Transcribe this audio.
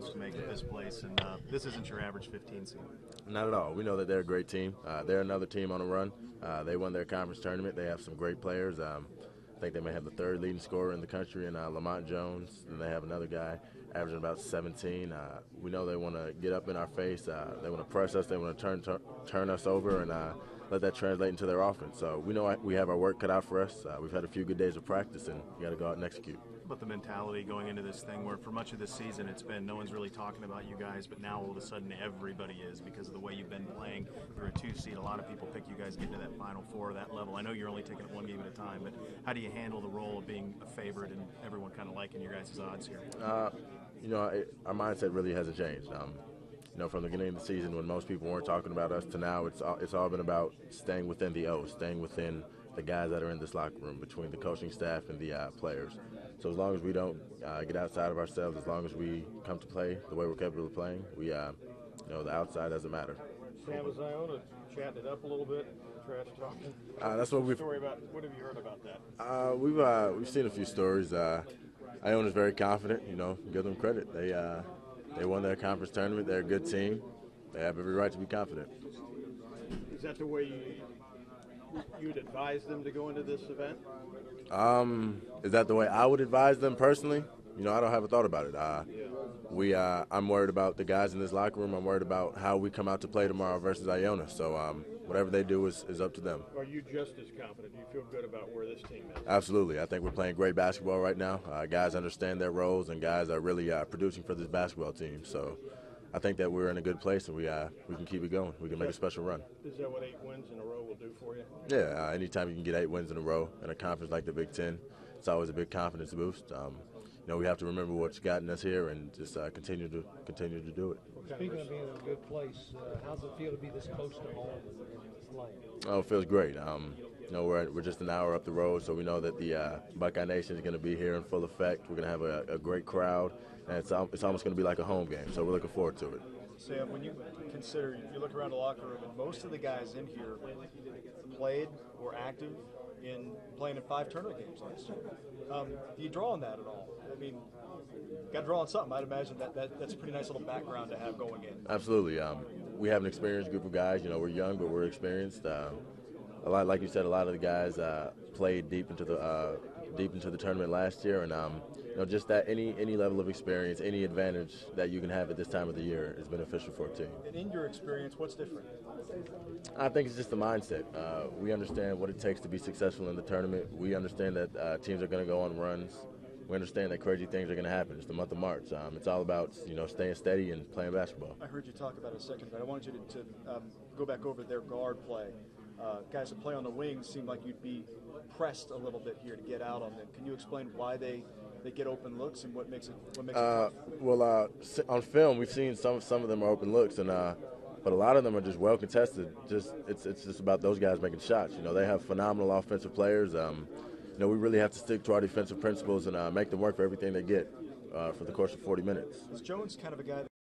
to make at this place, and this isn't your average 15 seed. Not at all. We know that they're a great team. They're another team on the run. They won their conference tournament. They have some great players. I think they may have the third leading scorer in the country in Lamont Jones. And they have another guy averaging about 17. We know they want to get up in our face. They want to press us. They want to turn us over and let that translate into their offense. So we know we have our work cut out for us. We've had a few good days of practice, and we got to go out and execute. But the mentality going into this thing where for much of this season it's been no one's really talking about you guys, but now all of a sudden everybody is because of the way you've been playing. You're a 2 seed. A lot of people pick you guys getting to that Final Four, that level. I know you're only taking it one game at a time, but how do you handle the role of being a favorite and everyone kind of liking your guys' odds here? Our mindset really hasn't changed. From the beginning of the season when most people weren't talking about us to now, it's all been about staying within the O, staying within the guys that are in this locker room, between the coaching staff and the players. So as long as we don't get outside of ourselves, as long as we come to play the way we're capable of playing, the outside doesn't matter. Sam, was Iona chatting it up a little bit, trash talking? That's what What have you heard about that? we've seen a few stories. Iona's very confident. Give them credit. They won their conference tournament. They're a good team. They have every right to be confident. Is that the way you'd advise them to go into this event? Is that the way I would advise them personally? I don't have a thought about it. I'm worried about the guys in this locker room. I'm worried about how we come out to play tomorrow versus Iona. So whatever they do is up to them. Are you just as confident? Do you feel good about where this team is? Absolutely. I think we're playing great basketball right now. Guys understand their roles, and guys are really producing for this basketball team. So I think that we're in a good place, and we can keep it going. We can make a special run. Is that what 8 wins in a row will do for you? Yeah, anytime you can get 8 wins in a row in a conference like the Big Ten, it's always a big confidence boost. We have to remember what's gotten us here and just continue to do it. Speaking of being in a good place, how does it feel to be this close to home and playing? Oh, it feels great. We're just an hour up the road, so we know that the Buckeye Nation is going to be here in full effect. We're going to have a great crowd, and it's almost going to be like a home game, so we're looking forward to it. Sam, when you look around the locker room, and most of the guys in here played or active in playing in 5 tournament games last year. Do you draw on that at all? I mean, got to draw on something. I'd imagine that's a pretty nice little background to have going in. Absolutely. We have an experienced group of guys. We're young, but we're experienced. Like you said, a lot of the guys played deep into the tournament last year, and just that any level of experience, any advantage that you can have at this time of the year is beneficial for a team. And in your experience, what's different? I think it's just the mindset. We understand what it takes to be successful in the tournament. We understand that teams are going to go on runs. We understand that crazy things are going to happen. It's the month of March. It's all about staying steady and playing basketball. I heard you talk about it a second, but I wanted you to go back over their guard play. Guys that play on the wings seem like you'd be pressed a little bit here to get out on them. Can you explain why they get open looks and what makes it tough? Well, on film we've seen some of them are open looks, and but a lot of them are just well contested. It's just about those guys making shots. They have phenomenal offensive players. We really have to stick to our defensive principles and make them work for everything they get for the course of 40 minutes. Is Jones kind of a guy